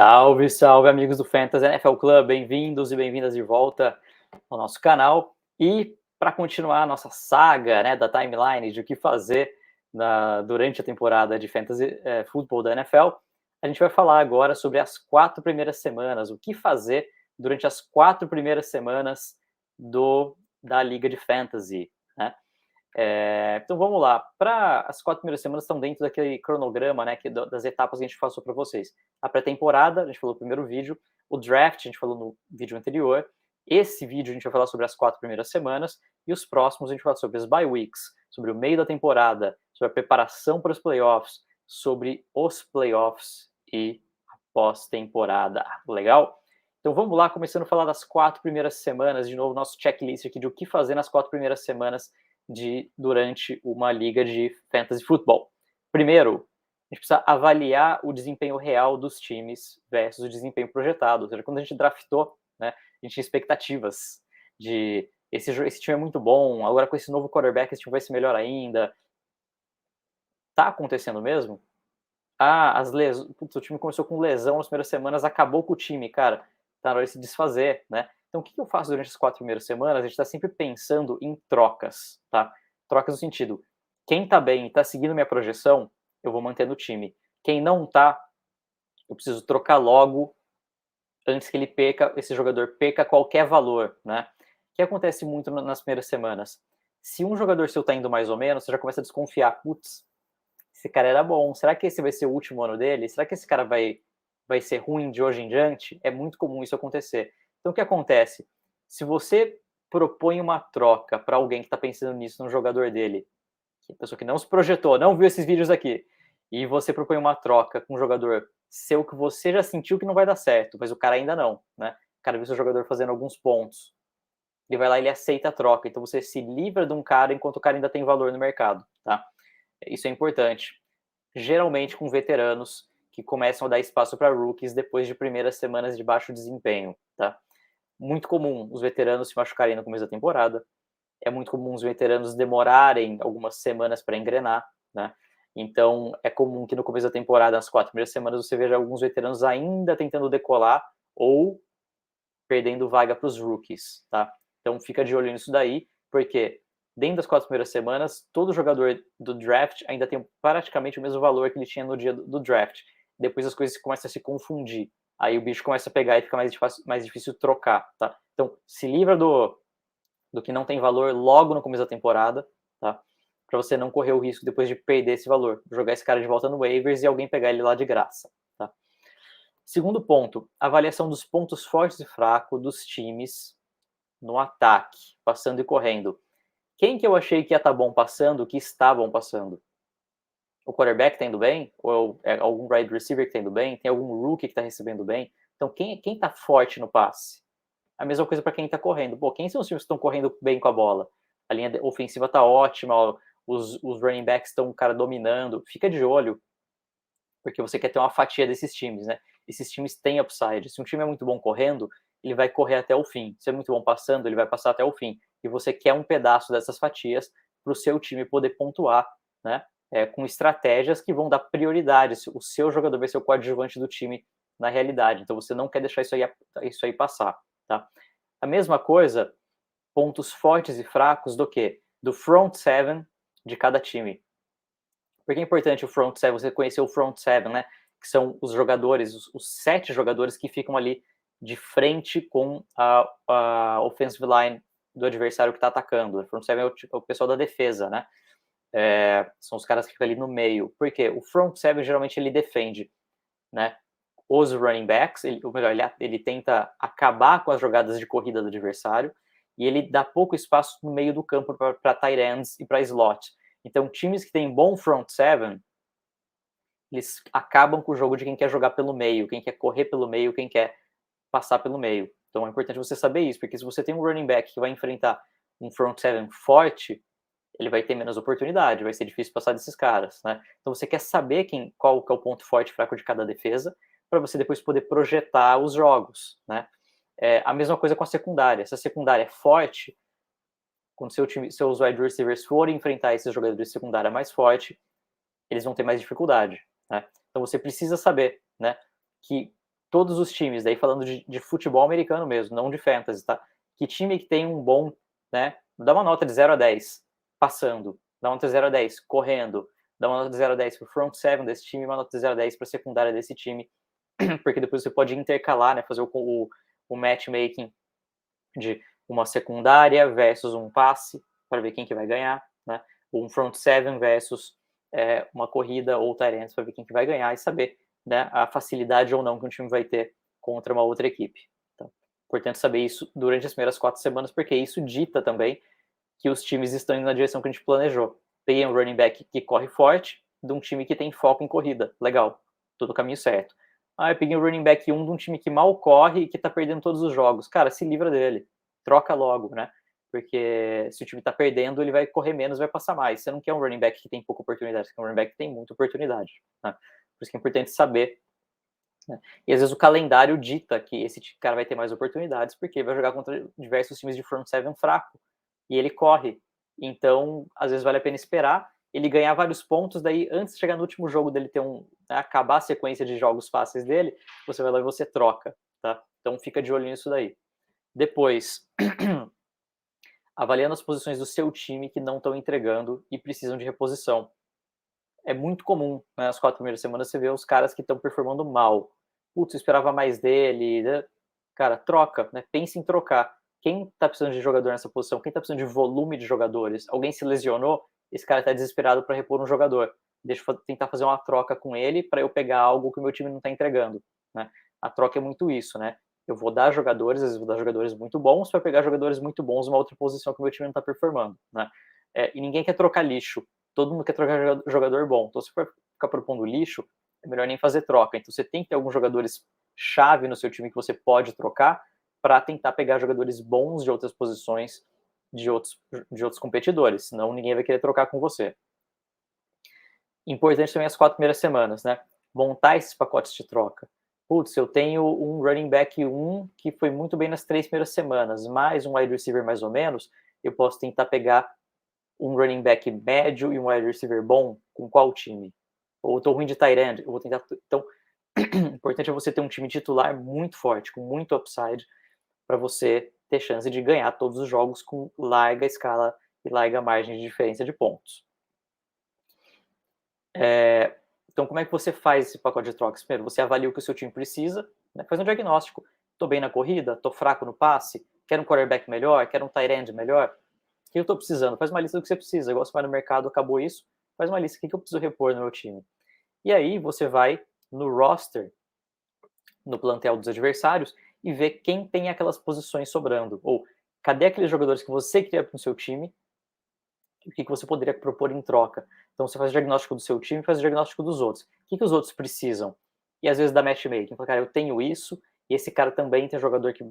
Salve, salve, amigos do Fantasy NFL Club, bem-vindos e bem-vindas de volta ao nosso canal. E para continuar a nossa saga, da timeline de o que fazer durante a temporada de Fantasy Football da NFL, a gente vai falar agora sobre as 4 primeiras semanas, o que fazer durante as 4 primeiras semanas da Liga de Fantasy, né? Então vamos lá. Para as 4 primeiras semanas estão dentro daquele cronograma, das etapas que a gente passou para vocês. A pré-temporada, a gente falou no primeiro vídeo. O draft, a gente falou no vídeo anterior. Esse vídeo a gente vai falar sobre as 4 primeiras semanas. E os próximos a gente vai falar sobre as bye weeks, sobre o meio da temporada, sobre a preparação para os playoffs, sobre os playoffs e a pós-temporada. Legal? Então vamos lá, começando a falar das 4 primeiras semanas. De novo, nosso checklist aqui de o que fazer nas 4 primeiras semanas durante uma liga de fantasy futebol. Primeiro, a gente precisa avaliar o desempenho real dos times versus o desempenho projetado. Ou seja, quando a gente draftou, a gente tinha expectativas de esse time é muito bom, agora com esse novo quarterback esse time vai ser melhor ainda. Tá acontecendo mesmo? O time começou com lesão nas primeiras semanas, acabou com o time, cara. Tá na hora de se desfazer, né? Então, o que eu faço durante as 4 primeiras semanas? A gente está sempre pensando em trocas, tá? Trocas no sentido, quem tá bem e tá seguindo minha projeção, eu vou manter no time. Quem não tá, eu preciso trocar logo antes que esse jogador perca qualquer valor, né? O que acontece muito nas primeiras semanas? Se um jogador seu tá indo mais ou menos, você já começa a desconfiar. Putz, esse cara era bom. Será que esse vai ser o último ano dele? Será que esse cara vai ser ruim de hoje em diante? É muito comum isso acontecer. Então, o que acontece? Se você propõe uma troca para alguém que está pensando nisso, no jogador dele, pessoa que não se projetou, não viu esses vídeos aqui, e você propõe uma troca com um jogador seu que você já sentiu que não vai dar certo, mas o cara ainda não, né? O cara viu seu jogador fazendo alguns pontos. Ele vai lá e ele aceita a troca. Então, você se livra de um cara enquanto o cara ainda tem valor no mercado, tá? Isso é importante. Geralmente com veteranos que começam a dar espaço para rookies depois de primeiras semanas de baixo desempenho, tá? Muito comum os veteranos se machucarem no começo da temporada. É muito comum os veteranos demorarem algumas semanas para engrenar, né? Então, é comum que no começo da temporada, nas 4 primeiras semanas, você veja alguns veteranos ainda tentando decolar ou perdendo vaga para os rookies, tá? Então, fica de olho nisso daí, porque dentro das 4 primeiras semanas, todo jogador do draft ainda tem praticamente o mesmo valor que ele tinha no dia do draft. Depois as coisas começam a se confundir. Aí o bicho começa a pegar e fica mais difícil trocar, tá? Então, se livra do que não tem valor logo no começo da temporada, tá? Para você não correr o risco depois de perder esse valor, jogar esse cara de volta no waivers e alguém pegar ele lá de graça, tá? Segundo ponto, avaliação dos pontos fortes e fracos dos times no ataque, passando e correndo. Quem que eu achei que ia estar bom passando, que estavam passando? O quarterback está indo bem? Ou é algum wide receiver que está indo bem? Tem algum rookie que está recebendo bem? Então, quem está forte no passe? A mesma coisa para quem está correndo. Pô, quem são os times que estão correndo bem com a bola? A linha ofensiva está ótima, os running backs estão, cara, dominando. Fica de olho, porque você quer ter uma fatia desses times, né? Esses times têm upside. Se um time é muito bom correndo, ele vai correr até o fim. Se é muito bom passando, ele vai passar até o fim. E você quer um pedaço dessas fatias para o seu time poder pontuar, né? Com estratégias que vão dar prioridade. O seu jogador vai ser o coadjuvante do time na realidade. Então você não quer deixar isso aí passar, tá? A mesma coisa, pontos fortes e fracos do quê? Do front seven de cada time. Porque é importante o front seven, você conhecer o front seven, né? Que são os jogadores, os 7 jogadores que ficam ali de frente com a offensive line do adversário que está atacando. O front seven é o pessoal da defesa, né? São os caras que ficam ali no meio. Por quê? O front seven geralmente ele defende, né? Os running backs, ou melhor, ele tenta acabar com as jogadas de corrida do adversário e ele dá pouco espaço no meio do campo para tight ends e para slot. Então, times que têm bom front seven, eles acabam com o jogo de quem quer jogar pelo meio, quem quer correr pelo meio, quem quer passar pelo meio. Então, é importante você saber isso, porque se você tem um running back que vai enfrentar um front seven forte, ele vai ter menos oportunidade, vai ser difícil passar desses caras, né? Então, você quer saber qual que é o ponto forte e fraco de cada defesa, para você depois poder projetar os jogos, né? A mesma coisa com a secundária. Se a secundária é forte, quando seus wide receivers forem enfrentar esses jogadores de secundária mais forte, eles vão ter mais dificuldade, né? Então você precisa saber, né, que todos os times, daí falando de futebol americano mesmo, não de fantasy, tá? Que time que tem um bom, né? Dá uma nota de 0 a 10 passando, dá uma nota de 0 a 10 correndo, dá uma nota de 0 a 10 pro front seven desse time, uma nota de 0 a 10 para a secundária desse time, porque depois você pode intercalar, né? Fazer o matchmaking de uma secundária versus um passe, para ver quem que vai ganhar, né? Um front seven versus uma corrida ou tight ends para ver quem que vai ganhar e saber, né, a facilidade ou não que um time vai ter contra uma outra equipe. Então, importante saber isso durante as primeiras 4 semanas, porque isso dita também que os times estão indo na direção que a gente planejou. Peguei um running back que corre forte, de um time que tem foco em corrida. Legal, todo o caminho certo. Eu peguei um running back 1 de um time que mal corre e que tá perdendo todos os jogos. Cara, se livra dele. Troca logo, né? Porque se o time tá perdendo, ele vai correr menos, vai passar mais. Você não quer um running back que tem pouca oportunidade, você quer um running back que tem muita oportunidade, né? Por isso que é importante saber, né? E às vezes o calendário dita que esse cara vai ter mais oportunidades, porque vai jogar contra diversos times de front seven fraco. E ele corre. Então, às vezes vale a pena esperar ele ganhar vários pontos, daí antes de chegar no último jogo dele ter acabar a sequência de jogos fáceis dele, você vai lá e você troca, tá? Então fica de olho nisso daí. Depois, avaliando as posições do seu time que não estão entregando e precisam de reposição. É muito comum, né, nas 4 primeiras semanas, você vê os caras que estão performando mal. Putz, eu esperava mais dele, né? Cara, troca, né? Pense em trocar. Quem tá precisando de jogador nessa posição? Quem tá precisando de volume de jogadores? Alguém se lesionou? Esse cara tá desesperado para repor um jogador. Deixa eu tentar fazer uma troca com ele para eu pegar algo que o meu time não tá entregando, né? A troca é muito isso, né? Eu vou dar jogadores, às vezes vou dar jogadores muito bons para pegar jogadores muito bons numa outra posição que o meu time não tá performando, né? E ninguém quer trocar lixo. Todo mundo quer trocar jogador bom. Então, se for ficar propondo lixo, é melhor nem fazer troca. Então, você tem que ter alguns jogadores chave no seu time que você pode trocar para tentar pegar jogadores bons de outras posições de outros competidores, senão ninguém vai querer trocar com você. Importante também as 4 primeiras semanas, né? Montar esses pacotes de troca. Putz, eu tenho um running back 1 que foi muito bem nas 3 primeiras semanas, mais um wide receiver mais ou menos, eu posso tentar pegar um running back médio e um wide receiver bom com qual time? Ou eu tô ruim de tight end, eu vou tentar... Então, o importante é você ter um time titular muito forte, com muito upside, para você ter chance de ganhar todos os jogos com larga escala e larga margem de diferença de pontos. Então, como é que você faz esse pacote de trocas? Primeiro, você avalia o que o seu time precisa, né? Faz um diagnóstico. Estou bem na corrida? Estou fraco no passe? Quero um quarterback melhor? Quero um tight end melhor? O que eu estou precisando? Faz uma lista do que você precisa. Igual você vai no mercado, acabou isso, faz uma lista. O que eu preciso repor no meu time? E aí você vai no roster, no plantel dos adversários, e vê quem tem aquelas posições sobrando. Ou cadê aqueles jogadores que você queria para o seu time? O que você poderia propor em troca? Então você faz o diagnóstico do seu time e faz o diagnóstico dos outros. O que os outros precisam? E às vezes dá matchmaking. Fala, cara, eu tenho isso, e esse cara também tem jogador que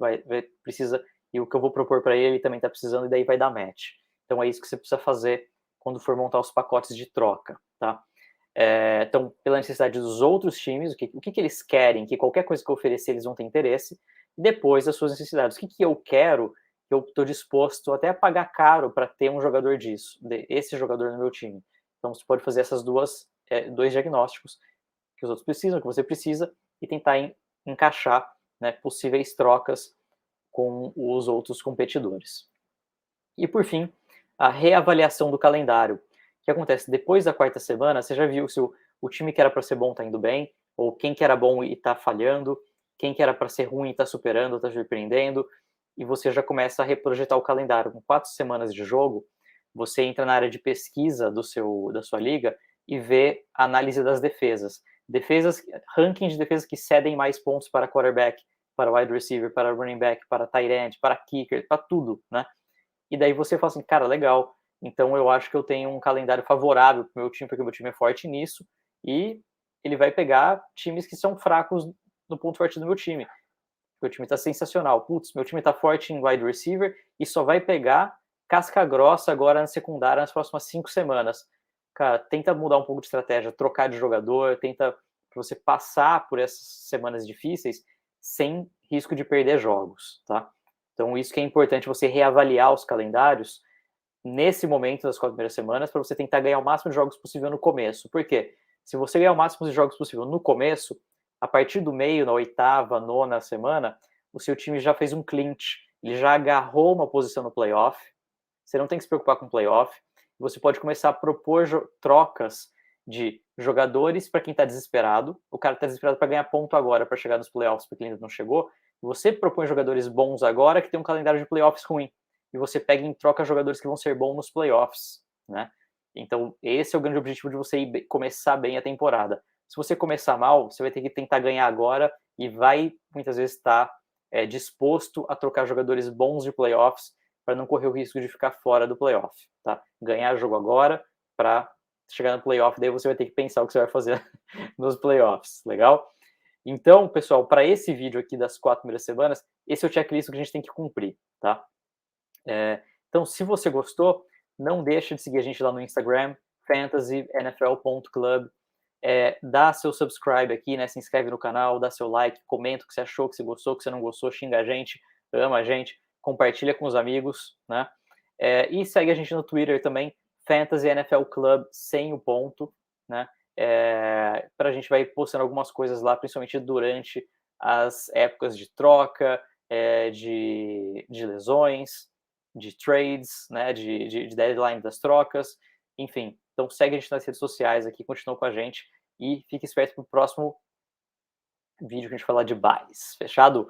precisa, e o que eu vou propor para ele também está precisando, e daí vai dar match. Então é isso que você precisa fazer quando for montar os pacotes de troca, tá? Então, pela necessidade dos outros times, o que eles querem, que qualquer coisa que eu oferecer eles vão ter interesse, e depois as suas necessidades. O que eu quero, que eu estou disposto até a pagar caro para ter um jogador disso, esse jogador no meu time. Então, você pode fazer essas dois diagnósticos, que os outros precisam, que você precisa, e tentar encaixar, né, possíveis trocas com os outros competidores. E, por fim, a reavaliação do calendário. O que acontece? Depois da 4ª semana, você já viu se o time que era para ser bom está indo bem, ou quem que era bom e está falhando, quem que era para ser ruim e está superando, está surpreendendo, e você já começa a reprojetar o calendário. Com 4 semanas de jogo, você entra na área de pesquisa da sua liga e vê a análise das defesas. Ranking de defesas que cedem mais pontos para quarterback, para wide receiver, para running back, para tight end, para kicker, para tudo, né? E daí você fala assim, cara, legal, então eu acho que eu tenho um calendário favorável para o meu time, porque o meu time é forte nisso, e ele vai pegar times que são fracos no ponto forte do meu time. Meu time está sensacional. Putz, meu time está forte em wide receiver e só vai pegar casca grossa agora na secundária nas próximas 5 semanas. Cara, tenta mudar um pouco de estratégia, trocar de jogador, tenta você passar por essas semanas difíceis sem risco de perder jogos, tá? Então, isso que é importante, você reavaliar os calendários nesse momento das 4 primeiras semanas, para você tentar ganhar o máximo de jogos possível no começo. Por quê? Se você ganhar o máximo de jogos possível no começo, a partir do meio, na 8ª, 9ª semana, o seu time já fez um clinch, ele já agarrou uma posição no playoff, você não tem que se preocupar com playoff, você pode começar a propor trocas de jogadores para quem está desesperado, o cara está desesperado para ganhar ponto agora, para chegar nos playoffs, porque ele ainda não chegou, você propõe jogadores bons agora que tem um calendário de playoffs ruim, e você pega em troca jogadores que vão ser bons nos playoffs, né? Então, esse é o grande objetivo de você começar bem a temporada. Se você começar mal, você vai ter que tentar ganhar agora e vai, muitas vezes, estar disposto a trocar jogadores bons de playoffs para não correr o risco de ficar fora do playoff, tá? Ganhar jogo agora para chegar no playoff, daí você vai ter que pensar o que você vai fazer nos playoffs, legal? Então, pessoal, para esse vídeo aqui das 4 primeiras semanas, esse é o checklist que a gente tem que cumprir, tá? Então, se você gostou, não deixa de seguir a gente lá no Instagram, fantasynfl.club. Dá seu subscribe aqui, né? Se inscreve no canal, dá seu like, comenta o que você achou, que você gostou, que você não gostou, xinga a gente, ama a gente, compartilha com os amigos, né? E segue a gente no Twitter também, Fantasy NFL Club, sem o ponto, né? Para a gente vai postando algumas coisas lá, principalmente durante as épocas de troca, de lesões, de trades, né? De deadline das trocas, enfim. Então segue a gente nas redes sociais aqui, continua com a gente e fique esperto para o próximo vídeo que a gente falar de buys. Fechado?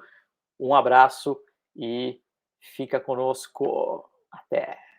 Um abraço e fica conosco. Até!